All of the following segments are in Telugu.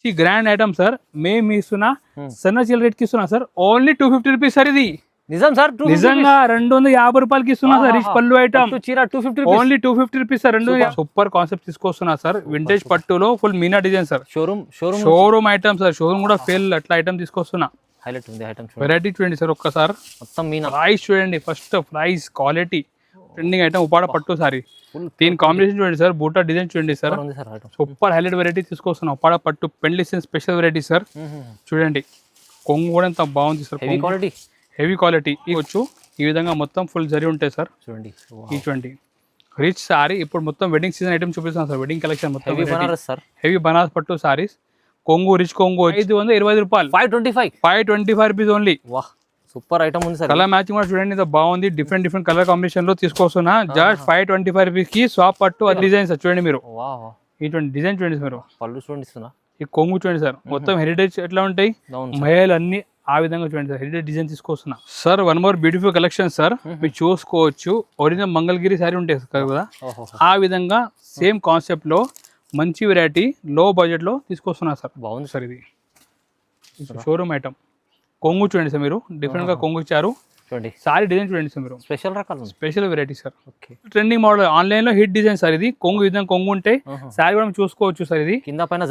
మంచి గ్రాండ్ ఐటమ్ సార్. మేము ఇస్తున్నా సన్న చిల్ల రేట్ కి ఇస్తున్నా సార్. Only 250 rupees sir. ఇది నిజం సార్, నిజంగా 250 రూపాయలకి ఇస్తున్నా సార్. రిచ్ పళ్ళు ఐటమ్ చీర 250 only 250 rupees sir. Super concept తీసుకొస్తున్నా సార్. వింటేజ్ పట్టులో ఫుల్ మీనా design sir. Showroom item sir. Showroom కూడా ఫెయిల్ అట్లా ఐటమ్ తీసుకొస్తున్నా. హైలైట్ ఉంది ఐటమ్. వెరైటీ చూడండి సార్ ఒక్కసారి. మొత్తం మీనా. ప్రైస్ చూడండి. First price, quality, trending item Uppada పట్టు సారీ. దీని కాంబినేషన్ చూడండి సార్. బూటా డిజైన్ చూడండి సార్. సూపర్ హైలైట్ వెరైటీ తీసుకొస్తున్నా. ఉపాడ పట్టు పెళ్లి స్పెషల్ వెరైటీ సార్. చూడండి కొంగు కూడా ఎంత బాగుంది సార్. హెవీ క్వాలిటీ ఇవ్వచ్చు. ఈ విధంగా మొత్తం ఫుల్ జరి ఉంటాయి సార్. చూడండి ఈ చూడండి రిచ్ సారీ. ఇప్పుడు మొత్తం వెడ్డింగ్ సీజన్ ఐటమ్ చూపిస్తాను సార్. వెడ్డింగ్ కలెక్షన్ మొత్తం హెవీ బనారస్ పట్టు సారీస్. కొంగు రిచ్ కొంగు 525 రూపాయలు. 525 రూపీస్ ఓన్లీ. సూపర్ ఐటమ్ ఉంది సార్. కలర్ మ్యాచింగ్ కూడా చూడండి ఎంత బాగుంది. డిఫరెంట్ కలర్ కాంబినేషన్ లో తీసుకొస్తున్నా. జస్ట్ 525 రూపీస్ కి స్వాప్ పట్టు డిజైన్ సార్. చూడండి మీరు ఇటువంటి డిజైన్ చూడండి మీరు. పళ్ళు చూడండి. ఈ కొంగు చూడండి సార్. మొత్తం హెరిటేజ్ ఎట్లా ఉంటాయి మహిళలు అన్ని ఆ విధంగా చూడండి సార్. హెరిటేజ్ డిజైన్ తీసుకొస్తున్నా sir. One more beautiful collection sir. మీరు చూసుకోవచ్చు. ఒరిజినల్ మంగళగిరి సారీ ఉంటాయి కదా, ఆ విధంగా సేమ్ కాన్సెప్ట్ లో మంచి వెరైటీ లో బడ్జెట్ లో తీసుకొస్తున్నా సార్. బాగుంది సార్. ఇది షోరూమ్ ఐటమ్. కొంగు చూడండి సార్ మీరు. డిఫరెంట్ గా కొంగు ఇచ్చారు. చూడండి సారీ డిజైన్ చూడండి సార్ మీరు. స్పెషల్ రకాలు, special variety sir. Trending model, online లో హిట్ డిజైన్ సార్. ఇది కొంగు విధంగా కొంగు ఉంటాయి. సారీ కూడా చూసుకోవచ్చు సార్. ఇది కింద పైన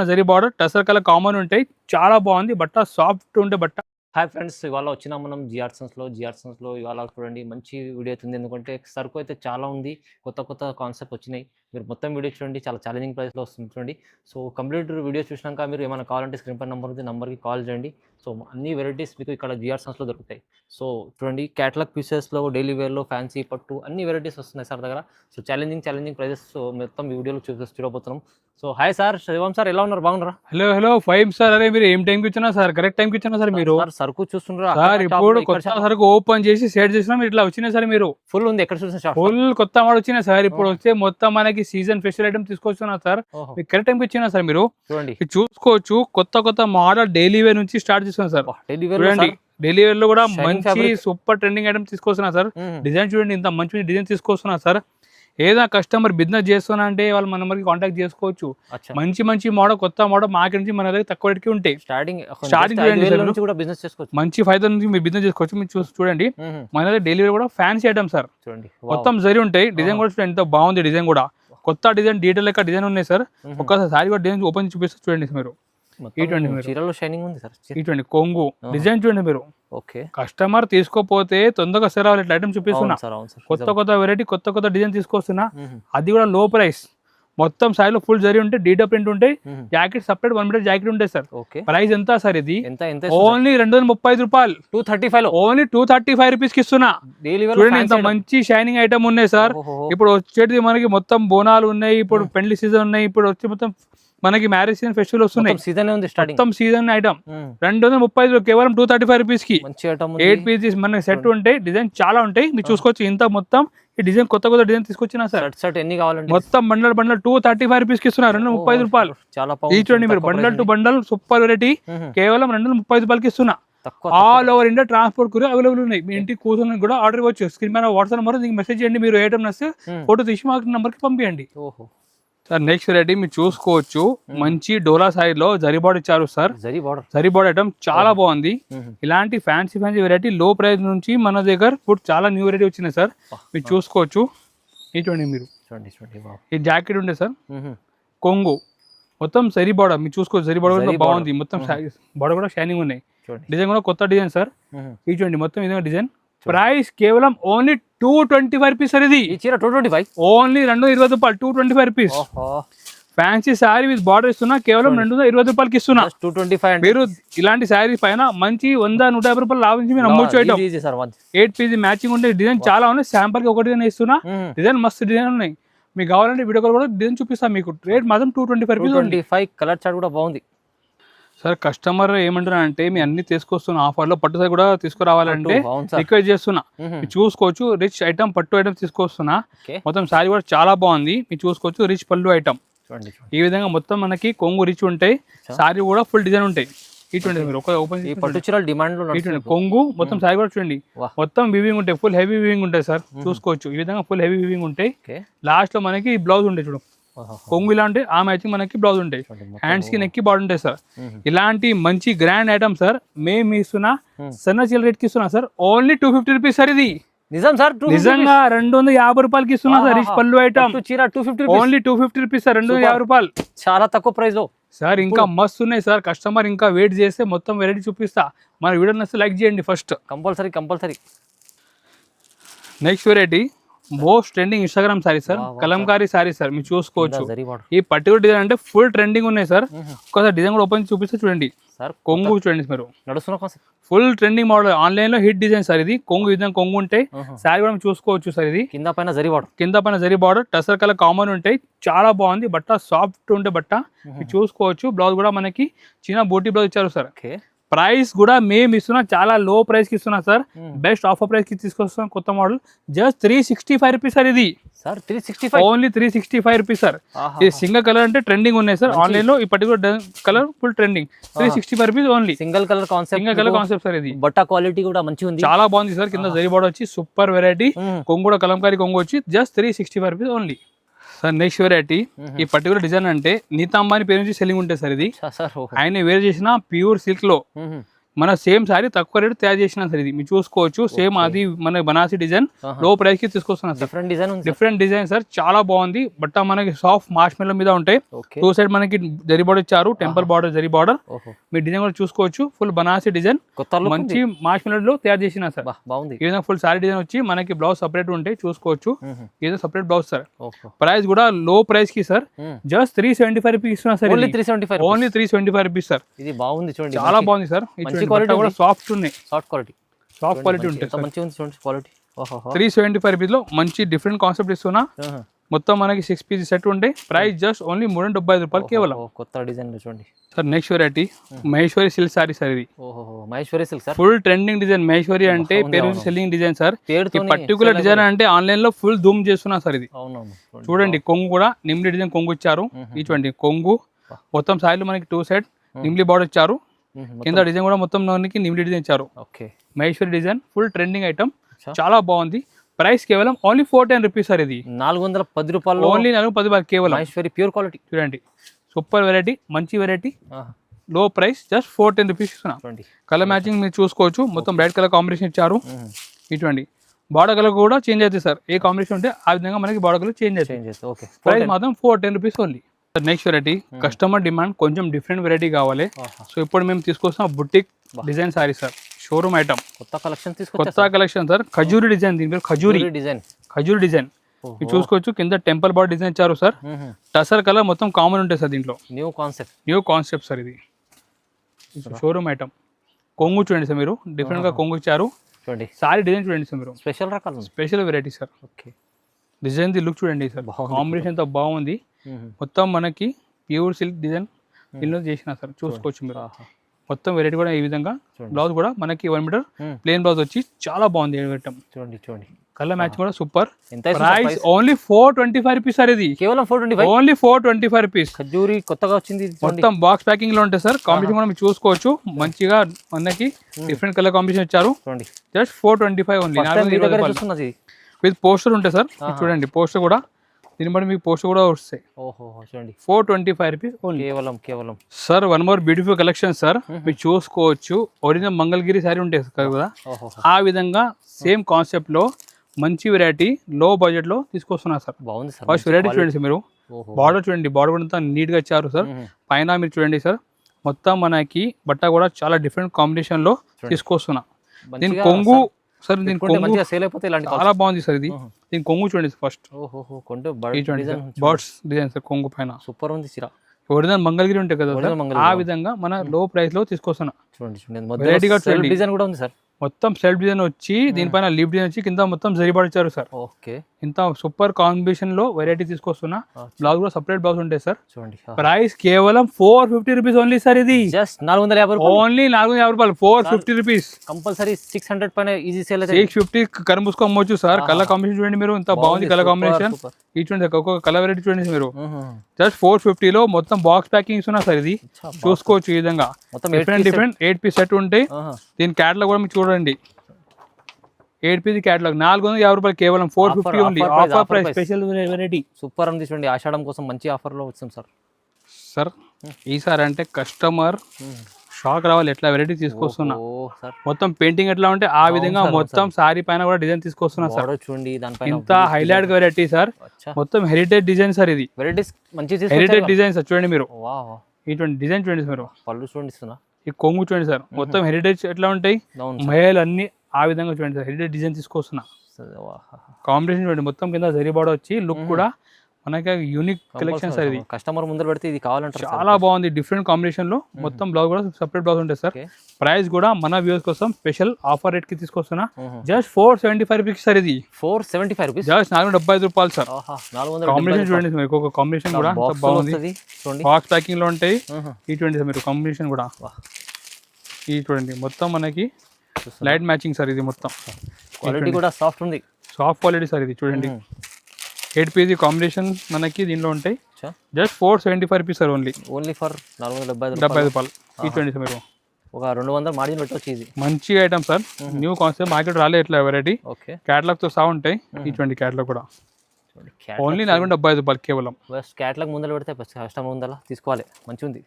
zari border tussar colour common ఉంటాయి. చాలా బాగుంది. బట్ట సాఫ్ట్ ఉంటే బట్ట. హాయ్ ఫ్రెండ్స్, ఇవాళ వచ్చినా మనం జిఆర్సన్స్లో ఇవాళ చూడండి మంచి వీడియో అవుతుంది. ఎందుకంటే సరుకు అయితే చాలా ఉంది. కొత్త కాన్సెప్ట్ వచ్చినాయి. మీరు మొత్తం వీడియో చూడండి. చాలా ఛాలెంజింగ్ ప్రైస్లో వస్తుంది చూడండి. సో కంప్లీట్ వీడియో చూసినాక మీరు ఏమైనా కావాలంటే స్క్రీన్ పై నెంబర్ ఉంది, నెంబర్కి కాల్ చేయండి. సో అన్ని వెరైటీస్ మీకు ఇక్కడ జిఆర్సన్స్లో దొరుకుతాయి. సో చూడండి క్యాటలాగ్ పీసెస్లో, డైలీ వేర్లో, ఫ్యాన్సీ పట్టు అన్ని వెరైటీస్ వస్తున్నాయి సార్ దగ్గర. So challenging prices. సో మొత్తం ఈ వీడియోలో చూడబోతున్నాం. సో హాయ్ సార్, శివం సార్, ఎలా ఉన్నారు? బాగున్నారా? Hello five sir. అరే మీరు ఏం టైంకి వచ్చినా సార్? కరెక్ట్ టైంకి వచ్చినా సార్. మీరు సరుకు చూస్తున్నారా సార్? ఇప్పుడు కొత్త సరుకు ఓపెన్ చేసి సెట్ చేసినా మీరు ఇట్లా వచ్చినా సార్. మీరు ఫుల్ ఉంది. ఎక్కడ చూసిన ఫుల్ కొత్త మోడల్ వచ్చినా సార్. ఇప్పుడు వచ్చే మొత్తం మనకి సీజన్ ఫెస్టివల్ ఐటమ్ తీసుకొస్తున్నా సార్. మీకు కరెక్ట్ టైంకి వచ్చినా సార్. మీరు చూడండి చూసుకోవచ్చు. కొత్త మోడల్ డైలీ వేర్ నుంచి స్టార్ట్ చేస్తున్నా సార్. చూడండి డైలీ వేర్ లో కూడా మంచి సూపర్ ట్రెండింగ్ ఐటమ్ తీసుకొస్తున్నా సార్. డిజైన్ చూడండి ఇంత మంచి డిజైన్ తీసుకొస్తున్నా సార్. ఏదైనా కస్టమర్ బిజినెస్ చేస్తున్నా అంటే వాళ్ళు మన మనకి కాంటాక్ట్ చేసుకోవచ్చు. మంచి మోడల్, కొత్త మోడల్ మార్కెట్ నుంచి మన దగ్గర తక్కువ రేట్కి ఉంటాయి. స్టార్టింగ్ మంచి 5,000 నుంచి మీరు బిజినెస్ చేసుకోవచ్చు. మీరు చూడండి మన దగ్గర డెలివరీ కూడా ఫ్యాన్సీ ఐటమ్ సార్. మొత్తం జరి ఉంటాయి. డిజైన్ కూడా చూడండి ఎంత బాగుంది. డిజైన్ కూడా కొత్త డిజైన్, డీటెయిల్ లెక్క డిజైన్ ఉన్నాయి సార్. ఒక్కసారి సారీ కూడా డిజైన్ ఓపెన్ చూపిస్తే చూడండి మీరు. ఇటువంటి కొంగు డిజైన్ చూడండి మీరు. కస్టమర్ తీసుకోపోతే తొందరగా సెల్ అవ్వాలి. ఇట్లా ఐటమ్ చూపిస్తున్నా. కొత్త వెరైటీ, కొత్త డిజైన్ తీసుకొస్తున్నా. అది కూడా లో ప్రైస్. మొత్తం సారీలో ఫుల్ జరీ ఉంటాయి. డీటా ప్రింట్ ఉంటాయి. జాకెట్ సపరేట్ 1 మీటర్ జాకెట్ ఉంటాయి సార్. ప్రైస్ ఎంత సార్? ఇది ఓన్లీ 235 రూపాయలు. 235 ఓన్లీ 235 రూపీస్ కి ఇస్తున్నా. చూడండి ఇంత మంచి షైనింగ్ ఐటమ్ ఉన్నాయి సార్. ఇప్పుడు వచ్చేది మనకి మొత్తం బోనాలు ఉన్నాయి. ఇప్పుడు పెళ్లి సీజన్ ఉన్నాయి. ఇప్పుడు వచ్చి మొత్తం మనకి మ్యారేజ్ సీజన్ ఫెస్టివల్ వస్తున్నాయి. మొత్తం సీజన్ ఐటమ్ 235 కేవలం 235 రూపీస్ కి 8 పీసెస్ మనకి సెట్ ఉంటాయి. డిజైన్ చాలా ఉంటాయి. మీరు చూసుకోవచ్చు. ఇంత మొత్తం ఈ డిజైన్ కొత్త డిజైన్ తీసుకొచ్చినా సార్. ఎన్ని కావాలంటే మొత్తం బండల్ 235 రూపీస్ కి ఇస్తున్నారు. 235 రూపాయలు. చూడండి మీరు bundle to bundle super variety కేవలం 235 రూపాయలకి ఇస్తున్నా. ఆల్ ఓవర్ ఇండియా ట్రాన్స్పోర్ట్ కూడా అవైలబుల్ ఉన్నాయి. మీ ఇంటికి కూర్చొని కూడా ఆర్డర్ ఇవ్వచ్చు. స్క్రీన్ మీద వాట్సాప్ నెంబర్ మెసేజ్ చేయండి. మీరు ఐటమ్ నస్తే ఫోటో తీసి మాకు నెంబర్ కి పంపించండి సార్. నెక్స్ట్ వెరైటీ మీరు చూసుకోవచ్చు. మంచి డోలా సైడ్ లో జరీ బార్డర్ ఇచ్చారు సార్. జరీ బార్డర్ ఐటమ్ చాలా బాగుంది. ఇలాంటి ఫ్యాన్సీ వెరైటీ లో ప్రైస్ నుంచి మన దగ్గర ఇప్పుడు చాలా న్యూ వెరైటీ వచ్చినాయి సార్. మీరు చూసుకోవచ్చు. చూడండి మీరు. ఈ జాకెట్ ఉండే సార్. కొంగు మొత్తం జరీ బార్డర్ మీరు చూసుకోవచ్చు. జరీ బార్డర్ కూడా బాగుంది. మొత్తం బార్డర్ కూడా షైనింగ్ ఉన్నాయి. డిజైన్ కూడా కొత్త డిజైన్ సార్. చూడండి మొత్తం ఇదే డిజైన్. ప్రైస్ కేవలం ఓన్లీ 225 రూపీస్ సార్. ఇది 225 ఓన్లీ 220 రూపాయలు. 225 rupees. Fancy sari with border ఇస్తున్నా. కేవలం 220 రూపాయలకి ఇస్తున్నా. 225. మీరు ఇలాంటి శారీ పైన మంచి 100-150 రూపాయలు లాభం నుంచి మీరు అమ్మొచ్చు. 8 పీస్ మ్యాచింగ్ ఉంటే డిజైన్ చాలా ఉన్నాయి. శాంపుల్ కి ఒకటి ఇస్తున్నా. డిజైన్ మస్తు డిజైన్ ఉన్నాయి. మీకు కావాలంటే వీడియో కాల్ కూడా డిజైన్ చూపిస్తాను మీకు. రేట్ మాత్రం 225 రూపీస్. కలర్ చార్ట్ కూడా బాగుంది సార్. కస్టమర్ ఏమంటున్నా అంటే మీ అన్ని తీసుకొస్తున్నా ఆఫర్ లో. పట్టు సారీ కూడా తీసుకురావాలంటే రిక్వెస్ట్ చేస్తున్నా. మీరు చూసుకోవచ్చు. రిచ్ ఐటమ్ పట్టు ఐటమ్ తీసుకొస్తున్నా. మొత్తం సారీ కూడా చాలా బాగుంది. మీరు చూసుకోవచ్చు. రిచ్ పళ్ళు ఐటమ్ ఈ విధంగా మొత్తం మనకి కొంగు రిచ్ ఉంటాయి. సారీ కూడా ఫుల్ డిజైన్ ఉంటాయి. ఇటువంటి మీరు ఒక ఓపెన్ డిమాండ్ కొంగు మొత్తం సారీ కూడా చూడండి. మొత్తం వివింగ్ ఉంటాయి. ఫుల్ హెవీ వివింగ్ ఉంటాయి సార్. చూసుకోవచ్చు. ఈ విధంగా ఫుల్ హెవీ వివింగ్ ఉంటాయి. లాస్ట్ లో మనకి బ్లౌజ్ ఉంటాయి చూడండి. కొంగు ఇలా ఉంటే ఆ మ్యాచింగ్ మనకి బ్లౌజ్ ఉంటాయి, హ్యాండ్స్ కి నెక్ కి బాడీ ఉంటాయి సార్. ఇలాంటి మంచి గ్రాండ్ ఐటమ్ సార్ మేము ఇస్తున్నా సన్న చీల రేట్ కి ఇస్తున్నా సార్, ఓన్లీ 250 రూపీస్ సార్. ఇది నిజం సార్, నిజంగా 250 రూపాయలకి ఇస్తున్నా సార్. రిచ్ పళ్ళు ఐటమ్ చీర 250 ఓన్లీ 250 రూపీస్ సార్, 250 రూపాయలు చాలా తక్కువ ప్రైస్ లో సార్. ఇంకా మస్తు ఉన్నాయి సార్, కస్టమర్ ఇంకా వెయిట్ చేస్తే మొత్తం వెరైటీ చూపిస్తా. మన వీడియో నచ్చితే లైక్ చేయండి first, compulsory. Next variety most trending Instagram sorry sir, Kalamkari sorry sir. మీరు చూసుకోవచ్చు ఈ పర్టికులర్ డిజైన్ అంటే ఫుల్ ట్రెండింగ్ ఉన్నాయి సార్. ఒకసారి డిజైన్ కూడా ఓపెన్ చూపిస్తే చూడండి సార్. కొంగు చూడండి మీరు, ఫుల్ ట్రెండింగ్ మోడల్, ఆన్లైన్ లో హిట్ డిజైన్ సార్. ఇది కొంగు విధంగా కొంగు ఉంటాయి, సారీ కూడా చూసుకోవచ్చు సార్. ఇది కింద పైన zari border, tussar colour common ఉంటాయి, చాలా బాగుంది బట్ట, సాఫ్ట్ ఉంటే బట్ట. మీరు చూసుకోవచ్చు. బ్లౌజ్ కూడా మనకి చిన్న బూటీ బ్లౌజ్ ఇచ్చారు సార్. ప్రైస్ కూడా మేము ఇస్తున్నా చాలా లో ప్రైస్ కి ఇస్తున్నా సార్, బెస్ట్ ఆఫర్ ప్రైస్ కి తీసుకొస్తున్నాం. కొత్త మోడల్ జస్ట్ 365 రూపీస్ సార్. ఇది ఓన్లీ 365 రూపీస్ సార్. ఇది సింగిల్ కలర్ అంటే ట్రెండింగ్ ఉన్నాయి సార్ ఆన్లైన్ లో. ఈ particular colour full trending, 365 rupees only. Single colour concept sir. ఇది బట్ట క్వాలిటీ కూడా మంచిగా ఉంది, చాలా బాగుంది సార్. కింద జరీ బార్డర్ వచ్చి సూపర్ వెరైటీ. కొంగు కూడా కలంకారీ కొంగు వచ్చి just 365 rupees only sir. Next variety ఈ పర్టికులర్ డిజైన్ అంటే నీతా అంబానీ పేరు నుంచి సెల్లింగ్ ఉంటుంది సార్. ఇది ఆయన వేర్ చేసిన ప్యూర్ సిల్క్ లో మన సేమ్ సారీ తక్కువ రేటు తయారు చేసిన సార్. ఇది మీరు చూసుకోవచ్చు. సేమ్ అది మన బనారసి డిజైన్ లో ప్రైస్ కి తీసుకొస్తున్నా సార్. డిఫరెంట్ డిజైన్ సార్, చాలా బాగుంది. బట్ మనకి సాఫ్ట్ మార్ష్ మెల్లో మీద ఉంటాయి. టూ సైడ్ మనకి జరీ బార్డర్ ఇచ్చారు, టెంపుల్ బార్డర్ జరీ బార్డర్. మీ డిజైన్ కూడా చూసుకోవచ్చు. ఫుల్ బనారసి డిజైన్, మంచి మార్ష్ మెల్లో తయారు చేసిన సార్. ఈ విధంగా ఫుల్ సారీ డిజైన్ వచ్చి మనకి బ్లౌజ్ సపరేట్ ఉంటాయి, చూసుకోవచ్చు. ఇది సపరేట్ బ్లౌజ్ సార్. ప్రైస్ కూడా లో ప్రైస్ కి సార్, జస్ట్ 375 రూపీస్ ఇస్తున్నా సార్. Only 375 rupees sir. ఇది బాగుంది చూడండి, చాలా బాగుంది సార్. సాఫ్ట్ ఉన్నాయి, సాఫ్ట్ క్వాలిటీ ఉంటుంది, మంచిగా ఉంది చూడండి క్వాలిటీ. 375 రూపీస్ లో మంచి డిఫరెంట్ కాన్సెప్ట్ ఇస్తున్నా. మొత్తం మనకి 6 పీస్ సెట్ ఉంటాయి. ప్రైస్ జస్ట్ ఓన్లీ 375 రూపాయలు కేవలం. కొత్త డిజైన్ చూడండి sir. Next variety Maheshwari silk sari sir. ఇది Maheshwari silk sir, full trending design. Maheshwari అంటే పేరు సెల్లింగ్ డిజైన్ సార్. ఈ పర్టికులర్ డిజైన్ అంటే ఆన్లైన్ లో ఫుల్ ధూమ్ చేస్తున్నా సార్. ఇది చూడండి, కొంగు కూడా నిమ్లి డిజైన్ కొంగు ఇచ్చారు. ఈ చూడండి కొంగు మొత్తం సారీలో మనకి టూ సైడ్ నిమ్లి బార్డర్ ఇచ్చారు. కింద డిజైన్ కూడా మొత్తం నిమ్లి డిజైన్ ఇచ్చారు. Maheshwari design full trending item, చాలా బాగుంది. ప్రైస్ కేవలం ఓన్లీ 410 రూపీస్ సార్. ఇది 410 రూపాయలు, ఓన్లీ 410 రూపాయలు కేవలం. మహేశ్వరి ప్యూర్ క్వాలిటీ చూడండి, సూపర్ వెరైటీ, మంచి వెరైటీ, లో ప్రైస్ జస్ట్ 410 రూపీస్ ఇస్తున్నా. కలర్ మ్యాచింగ్ మీరు చూసుకోవచ్చు. మొత్తం బ్రైట్ కలర్ కాంబినేషన్ ఇచ్చారు. ఇటువంటి బార్డర్ కలర్ కూడా చేంజ్ అవుతుంది సార్. ఏ కాంబినేషన్ ఉంటే ఆ విధంగా మనకి బార్డర్ కలర్ చేంజ్ అవుతుంది. ప్రైస్ మాత్రం 410 rupees only. Next variety customer demand కొంచెం డిఫరెంట్ వెరైటీ కావాలి. సో ఇప్పుడు మేము తీసుకొస్తాం boutique design sorry sir. Showroom item, కొత్త కలెక్షన్ సార్. ఖజూరి డిజైన్, దీని పేరు ఖజూరి డిజైన్. మీరు చూసుకోవచ్చు. కింద టెంపుల్ బార్డర్ డిజైన్ ఇచ్చారు సార్. టసర్ కలర్ మొత్తం కామన్ ఉంటాయి సార్. దీంట్లో న్యూ కాన్సెప్ట్ సార్. ఇది షోరూమ్ ఐటమ్. కొంగు చూడండి సార్, మీరు డిఫరెంట్ గా కొంగు ఇచ్చారు. సారీ డిజైన్ చూడండి సార్, మీరు special variety sir. Design the look చూడండి సార్, కాంబినేషన్ తో బాగుంది. మొత్తం మనకి ప్యూర్ సిల్క్ డిజైన్ దీనిలో చేసిన సార్. చూసుకోవచ్చు మీరు. మొత్తం వెరైటీ కూడా ఈ విధంగా. బ్లౌజ్ కూడా మనకి 1 మీటర్ ప్లేన్ బ్లౌజ్ వచ్చి చాలా బాగుంది. చూడండి కలర్ మ్యాచ్ కూడా super. Price only 425 rupees sir. ఇది కేవలం 425, ఓన్లీ 425 రూపీస్. ఖజూరి కొత్తగా వచ్చింది, మొత్తం బాక్స్ ప్యాకింగ్ లో ఉంటాయి సార్. కాంబినేషన్ కూడా మీరు చూసుకోవచ్చు. మంచిగా మనకి డిఫరెంట్ కలర్ కాంబినేషన్ ఇచ్చారు. Just 425 only. విత్ పోస్టర్ ఉంటాయి సార్. చూడండి పోస్టర్ కూడా, దీని బట్టి మీకు పోస్టర్ కూడా వస్తాయి. 425 రూపీస్ కేవలం sir. One more beautiful collection sir. మీరు చూసుకోవచ్చు. ఒరిజినల్ మంగళగిరి సారీ ఉంటాయి కదా, ఆ విధంగా సేమ్ కాన్సెప్ట్ లో మంచి వెరైటీ లో బడ్జెట్ లో తీసుకొస్తున్నారు సార్. బాగుంది సార్. ఫస్ట్ వెరైటీ చూడండి సార్, మీరు బార్డర్ చూడండి, బార్డర్ కూడా అంతా నీట్ గా ఇచ్చారు సార్. పైన మీరు చూడండి సార్, మొత్తం మనకి బట్ట కూడా చాలా డిఫరెంట్ కాంబినేషన్ లో తీసుకొస్తున్నా. దీని కొంగు సార్, దీని కొంగు చాలా బాగుంది సార్. ఇది దీని కొంగు చూడండి ఫస్ట్. బర్డ్స్ డిజైన్ సార్ కొంగు పైన సూపర్ ఉంది. ఒరిజినల్ మంగళగిరి ఉంటాయి కదా సార్, ఆ విధంగా మన లో ప్రైస్ లో తీసుకొస్తున్నా. చూడండి డిజైన్ కూడా ఉంది సార్. మొత్తం సెల్ఫ్ డిజైన్ వచ్చి దీనిపైన లీఫ్ డిజైన్ వచ్చి కింద మొత్తం జరీ బార్డర్ ఇచ్చారు సార్. ఓకే, ఇంత సూపర్ కాంబినేషన్ లో వెరైటీ తీసుకొస్తున్నా. బ్లౌజ్ కూడా సపరేట్ బ్లౌజ్ ఉంటాయి సార్. చూడండి ప్రైస్ కేవలం 450 రూపీస్ ఓన్లీ సార్. ఇది జస్ట్ 450, ఓన్లీ 450 రూపాయలు. 450 రూపీస్ కంపల్సరీ. 600 పైన ఈజీ సేల్. 650 కర్మూసుకు అమ్మొచ్చు సార్. కలర్ కాంబినేషన్ చూడండి మీరు, ఇంత బాగుంది కలర్ కాంబినేషన్. ఈ చూడండి ఒక్కొక్క కలర్ వెరైటీ చూడండి మీరు. జస్ట్ 450 లో మొత్తం బాక్స్ ప్యాకింగ్ ఉన్నా సార్. ఇది చూసుకోవచ్చు. ఈ విధంగా డిఫరెంట్ 8 పీస్ సెట్ ఉంటాయి. దీని క్యాటలాగ్ కూడా మీరు చూడండి. 8 పీస్ క్యాటలాగ్ 450 రూపాయలు కేవలం 450 only offer price special variety super ఉంది చూడండి ఆషాఢం కోసం మంచి ఆఫర్ లో వచ్చింది సార్ సార్ ఈసారి అంటే కస్టమర్ షాక్ రావాలి ఎట్లా వెరైటీ తీసుకొస్తున్నా మొత్తం పెయింటింగ్ ఎట్లా ఉంటే ఆ విధంగా మొత్తం సారీ పైన కూడా డిజైన్ తీసుకొస్తున్నా సార్ చూడండి దానిపైన ఇంత హైలైట్ వెరైటీ సార్ మొత్తం హెరిటేజ్ డిజైన్ సార్ ఇది వెరైటీస్ మంచి హెరిటేజ్ డిజైన్ సార్ చూడండి మీరు ఇటువంటి డిజైన్ చూడండి మీరు పళ్ళు చూడండి ఈ కొంగు చూడండి సార్ మొత్తం హెరిటేజ్ ఎట్లా ఉంటాయి మహిళలు అన్ని ఆ విధంగా చూడండి సార్ హెరిటేజ్ డిజైన్ తీసుకొస్తున్నా కాంబినేషన్ చూడండి మొత్తం కింద జరీ బార్డర్ వచ్చి లుక్ కూడా మనకి యూనిక్ కలెక్షన్ సార్ ఇది కస్టమర్ ముందర పెడితే ఇది కావాలంటే చాలా బాగుంది డిఫరెంట్ కాంబినేషన్ లో మొత్తం బ్లౌజ్ కూడా సెపరేట్ బ్లౌజ్ ఉంటుంది సార్ ప్రైస్ కూడా మన వ్యూవర్స్ కోసం స్పెషల్ ఆఫర్ రేట్ కి తీసుకొస్తున్నా జస్ట్ 475 రూపీస్ సార్ ఇది 475 రూపీస్ జస్ట్ 475 రూపాయలు సార్ కాంబినేషన్ చూడండి మీరు ఒక కాంబినేషన్ కూడా బాగుంది బాక్స్ ప్యాకింగ్ లో ఉంటాయి ఈ చూడండి సార్ మీరు కాంబినేషన్ కూడా ఈ చూడండి మొత్తం మనకి లైట్ మ్యాచింగ్ సార్ ఇది మొత్తం క్వాలిటీ కూడా సాఫ్ట్ ఉంది సాఫ్ట్ క్వాలిటీ సార్ ఇది చూడండి 8 పీస్ కాంబినేషన్ మనకి దీనిలో ఉంటాయి just 475 rupees sir only for 470 రూపాయలు ఈ చూడండి సార్ మీరు ఒక 200 మార్జిన్ పెట్టవచ్చు ఇది మంచి item sir new concept market రాలే ఇట్లా వెరైటీ క్యాటలాగ్ తో సహా ఉంటాయి ఈ చూడండి క్యాటలాగ్ కూడా ఓన్లీ 475 రూపాయలు కేవలం క్యాటలాగ్ ముందర పెడితే కస్టమర్ ముందర తీసుకోవాలి మంచి ఉంది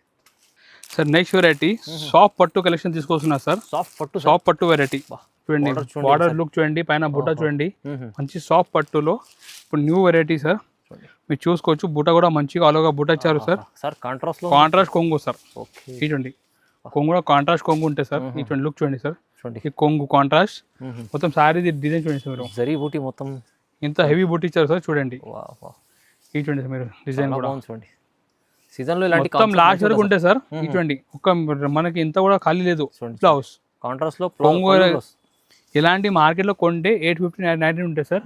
సార్ నెక్స్ట్ వెరైటీ సాఫ్ట్ పట్టు కలెక్షన్ తీసుకొస్తున్నా సార్ సాఫ్ట్ పట్టు వెరైటీ చూడండి బార్డర్ లుక్ చూడండి పైన బుట్ట చూడండి మంచి సాఫ్ట్ పట్టులో ఇప్పుడు న్యూ వెరైటీ సార్ మీరు చూసుకోవచ్చు బుట్ట కూడా మంచిగా ఆలోగా బుట్ట ఇచ్చారు సార్ కాంట్రాస్ట్ కొంగు సార్ ఈ చూడండి కొంగు కూడా కాంట్రాస్ట్ కొంగు ఉంటాయి సార్ ఈ చూడండి లుక్ చూడండి సార్ ఈ కొంగు కాంట్రాస్ట్ మొత్తం సారీ డిజైన్ చూడండి సార్ మీరు జరీ బూటీ మొత్తం ఇంత హెవీ బుట్ట ఇచ్చారు సార్ చూడండి ఈ చూడండి సార్ మీరు డిజైన్ కూడా చూడండి సీజన్ లో ఇలాంటి మొత్తం లాస్ట్ వరకు ఉంటాయి సార్ ఈ చూడండి ఒక్క మనకి ఇంత కూడా ఖాళీ లేదు బ్లౌజ్ కాంట్రాస్ట్ లో ఇలాంటి మార్కెట్ లో కొంటే 850-990 ఉంటాయి సార్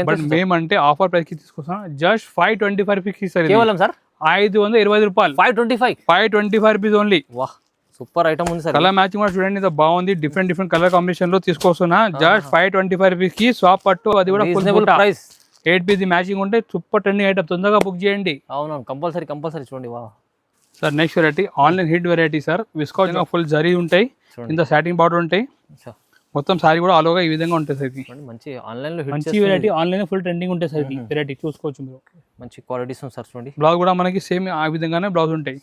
బట్ మేమంటే ఆఫర్ ప్రైస్ కి తీసుకొస్తాం జస్ట్ 525 రూపీస్ సార్ కేవలం సార్ 525 రూపాయలు 525 రూపీస్ ఓన్లీ సూపర్ ఐటమ్ ఉంది సార్ కలర్ మ్యాచింగ్ కూడా చూడండి ఇది బాగుంది డిఫరెంట్ కలర్ కాంబినేషన్ లో తీసుకొస్తున్నా జస్ట్ 525 రూపీస్ కి షాప్ పట్టు అది కూడా ఫుల్ ప్రైస్ 8 పీస్ మ్యాచింగ్ ఉంటే సూపర్ ట్రెండింగ్ ఐటమ్ తొందరగా బుక్ చేయండి అవును కంపల్సరీ చూడండి sir next variety online hit variety sir viscose full zari ఉంటాయి ఇంత సాటిన్ బార్డర్ ఉంటాయి మొత్తం సారీ కూడా ఆలోగా ఈ విధంగా ఉంటుంది సార్ ఇది మంచి ఆన్లైన్ లో మంచి వెరైటీ ఆన్లైన్ ఫుల్ ట్రెండింగ్ ఉంటాయి సార్ ఇది వెరైటీ చూసుకోవచ్చు మీరు మంచి క్వాలిటీస్ ఉంది సార్ చూడండి బ్లౌజ్ కూడా మనకి సేమ్ ఆ విధంగానే బ్లౌజ్ ఉంటాయి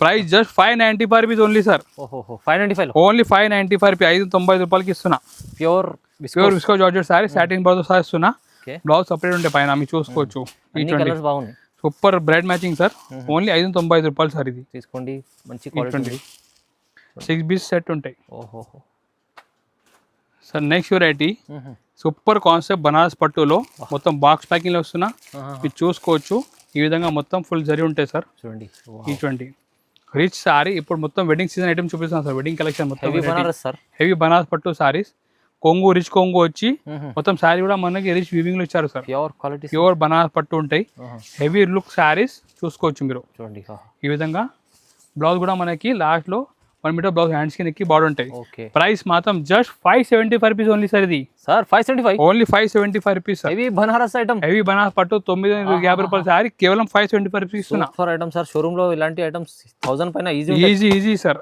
price just 595 rupees only sir 595 only 595 rupees 595 రూపాయలకి ఇస్తున్నా pure visco georgette sorry satin border sir ఇస్తున్నా బ్లౌజ్ సపరేట్ ఉంటాయి పైన మీరు చూసుకోవచ్చు super bright matching sir only 595 రూపాయలు సార్ ఇది తీసుకోండి మంచి క్వాలిటీ 6 పీస్ సెట్ ఉంటాయి sir next variety super concept Banaras పట్టులో మొత్తం బాక్స్ ప్యాకింగ్ లో వస్తున్నా మీరు చూసుకోవచ్చు ఈ విధంగా మొత్తం ఫుల్ జరి ఉంటాయి సార్ చూడండి ఈ చూడండి రిచ్ సారీ ఇప్పుడు మొత్తం వెడ్డింగ్ సీజన్ ఐటమ్ చూపిస్తాను సార్ వెడ్డింగ్ కలెక్షన్ మొత్తం హెవీ బనారస్ పట్టు సారీస్ కొంగు రిచ్ కొంగు వచ్చి మొత్తం సారీ కూడా మనకి రిచ్ వీవింగ్ లో ఇచ్చారు సార్ ప్యూర్ బనారస్ పట్టు ఉంటాయి హెవీ లుక్ సారీస్ చూసుకోవచ్చు మీరు చూడండి ఈ విధంగా బ్లౌజ్ కూడా మనకి లాస్ట్ లో 1 మీటర్ బ్లౌజ్ హ్యాండ్స్ కి నెక్కి బార్డర్ ఉంటాయి ప్రైస్ మాత్రం జస్ట్ 575 రూపీస్ ఓన్లీ సార్ ఇది sir 575 only 575 rupees sir heavy Banaras item heavy Banaras పట్టు 950 రూపాయలు సారీ కేవలం 575 రూపీస్ ఇస్తున్నా సూపర్ ఐటమ్ సార్ షోరూమ్ లో ఇలాంటి ఐటమ్స్ 1000 పైన ఈజీ సార్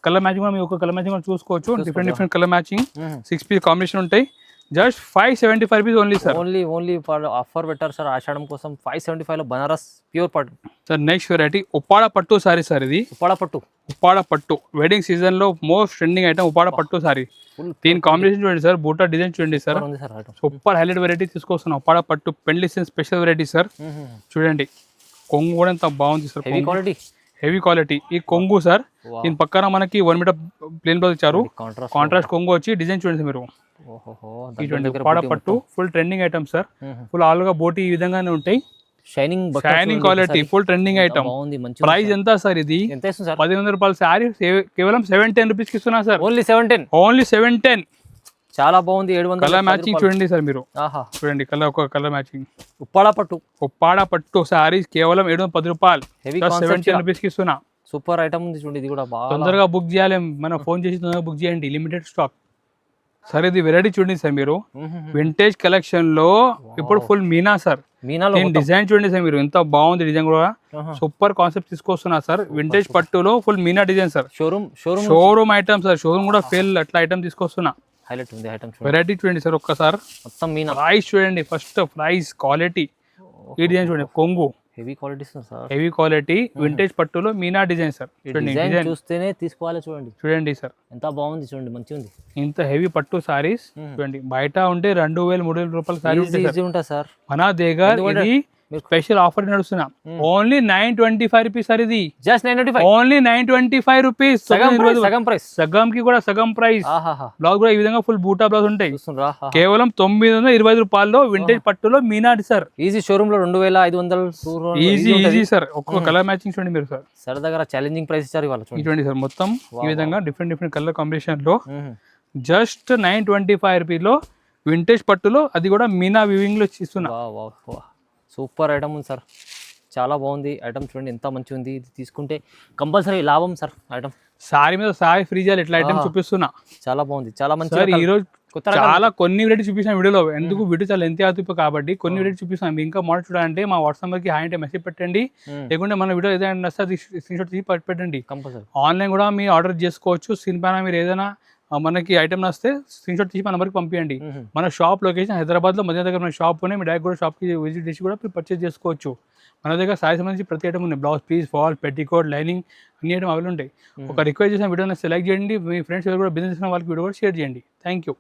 కలర్ మ్యాచింగ్ కూడా మీరు ఒక కలర్ మ్యాచింగ్ చూసుకోవచ్చు different colour matching 6 piece combination ఉంటాయి just 575 rupees only sir only for offer పెట్టారు సార్ ఆషాఢం కోసం 575 లో బనారస్ ప్యూర్ పట్టు సార్ నెక్స్ట్ వెరైటీ ఉప్పాడ పట్టు సారీ సార్ ఇది ఉప్పాడ పట్టు వెడ్డింగ్ సీజన్ లో మోస్ట్ ట్రెండింగ్ ఐటమ్ ఉప్పాడ పట్టు సారీ దీని కాంబినేషన్ చూడండి సార్ బూటా డిజైన్ చూడండి సార్ సూపర్ హైలైట్ వెరైటీ తీసుకొస్తున్నాం ఉప్పాడ పట్టు పెళ్లి సీజన్ స్పెషల్ వెరైటీ సార్ చూడండి కొంగు కూడా ఎంత బాగుంది సార్ హెవీ క్వాలిటీ ఈ కొంగు సార్ దీని పక్కన మనకి 1 మీటర్ ప్లేన్ బ్లౌజ్ ఇచ్చారు కాంట్రాస్ట్ కొంగు వచ్చి డిజైన్ చూడండి మీరు ఉప్పాడ పట్టు full trending item sir full all గా బోటీ ఈ విధంగానే ఉంటాయి shining quality full trending item price ఎంత సార్ ఇది 1100 రూపాయల సారీ కేవలం 710 రూపీస్ కి ఇస్తున్నా సార్ ఓన్లీ 710 చాలా బాగుంది 700 కలర్ మ్యాచింగ్ చూడండి సార్ మీరు చూడండి కలర్ మ్యాచింగ్ ఉప్పాడ పట్టు సారీ కేవలం 710 రూపాయలు 710 రూపీస్ కి ఇస్తున్నా సూపర్ ఐటమ్ ఉంది చూడండి ఇది కూడా తొందరగా బుక్ చేయాలి మన ఫోన్ చేసి తొందరగా బుక్ చేయండి లిమిటెడ్ స్టాక్ సార్ ఇది వెరైటీ చూడండి సార్ మీరు వింటేజ్ కలెక్షన్ లో ఇప్పుడు ఫుల్ మీనా సార్ డిజైన్ చూడండి సార్ మీరు ఎంత బాగుంది డిజైన్ కూడా సూపర్ కాన్సెప్ట్ తీసుకొస్తున్నా సార్ వింటేజ్ పట్టులో ఫుల్ మీనా design sir showroom item sir showroom కూడా ఫెయిల్ అట్లా ఐటమ్ తీసుకొస్తున్నా హైలైట్ ఉంది ఐటమ్ చూడండి. వెరైటీ చూడండి సార్ ఒక్కసారి. మొత్తం మీనా. ప్రైస్ చూడండి ఫస్ట్, ప్రైస్ క్వాలిటీ ఈ డిజైన్ చూడండి, కొంగు heavy quality sir, heavy quality vintage పట్టులో మీనా డిజైన్ సార్. చూడండి డిజైన్ చూస్తేనే తీసుకోవాలి. చూడండి చూడండి సార్ ఎంత బాగుంది, చూడండి మంచిగా ఉంది. ఇంత హెవీ పట్టు సారీస్ చూడండి, బయట ఉంటే 2000-3000 రూపాయల సారీ ఉంటుంది సార్. మన దగ్గర ఇది స్పెషల్ ఆఫర్ నడుస్తున్నా, ఓన్లీ 925 రూపీస్ సార్. ఇది జస్ట్ 925, ఓన్లీ 925 రూపీస్. సగం ప్రైస్, సగం కి కూడా సగం ప్రైస్. బ్లౌజ్ కూడా ఈ విధంగా ఫుల్ బూటా బ్లౌజ్ ఉంటాయి. కేవలం 925 రూపాయల్లో వింటేజ్ పట్టులో మీనాటి సార్. ఈజీ షోరూమ్ లో 2500 ఈజీ సార్. ఒక్కొక్క కలర్ మ్యాచింగ్ చూడండి మీరు సార్. సార్ దగ్గర ఛాలెంజింగ్ ప్రైస్ ఇచ్చారు ఇవాళ చూడండి సార్. మొత్తం ఈ విధంగా డిఫరెంట్ కలర్ కాంబినేషన్ లో జస్ట్ 925 రూపీస్ లో వింటేజ్ పట్టులో, అది కూడా మీనా వివింగ్ లో ఇస్తున్నా. సూపర్ ఐటమ్ ఉంది సార్, చాలా బాగుంది ఐటమ్. చూడండి ఎంత మంచిగా ఉంది. ఇది తీసుకుంటే కంపల్సరీ లాభం సార్. ఐటమ్ సారీ మీద సారీ ఫ్రీ చేయాలి, ఇట్లా ఐటమ్ చూపిస్తున్నా. చాలా బాగుంది, చాలా మంచి. ఈ రోజు చాలా కొన్ని వెరైటీ చూపిస్తాం వీడియోలో. ఎందుకు వీడియో చాలా ఎంత అవుతుంది కాబట్టి కొన్ని వెరైటీ చూపిస్తాం. ఇంకా మోడల్ చూడాలంటే మా వాట్సాప్ నెంబర్కి హాయ్ అంటే మెసేజ్ పెట్టండి, లేకుంటే మన వీడియో ఏదైనా నచ్చితే స్క్రీన్ షాట్ తీసి పెట్టండి. కంపల్సరీ ఆన్లైన్ కూడా మీరు ఆర్డర్ చేసుకోవచ్చు. స్క్రీన్ పైన మీరు ఏదైనా మనకి ఐటమ్ నస్తే స్క్రీన్ షాట్ తీసి మన నెంబర్కి పంపించండి. మన షాప్ లొకేషన్ హైదరాబాద్లో మధ్య దగ్గర మన షాప్ ఉన్నాయి. మీ డైరెక్ట్ కూడా షాప్కి విజిట్ చేసి కూడా మీరు పర్చేస్ చేసుకోవచ్చు. మన దగ్గర సారీ సంబంధించి ప్రతి ఐటమ్ ఉంది. Blouse piece, fall, petticoat, lining అన్ని ఐటమ్ అవైలబుల్ ఉంటాయి. ఒక రిక్వెస్ట్ చేసిన వీడియోని సెలెక్ట్ చేయండి. మీ ఫ్రెండ్స్ ఎవరు కూడా బిజినెస్ చేసిన వాళ్ళకి వీడియో కూడా షేర్ చేయండి. Thank you.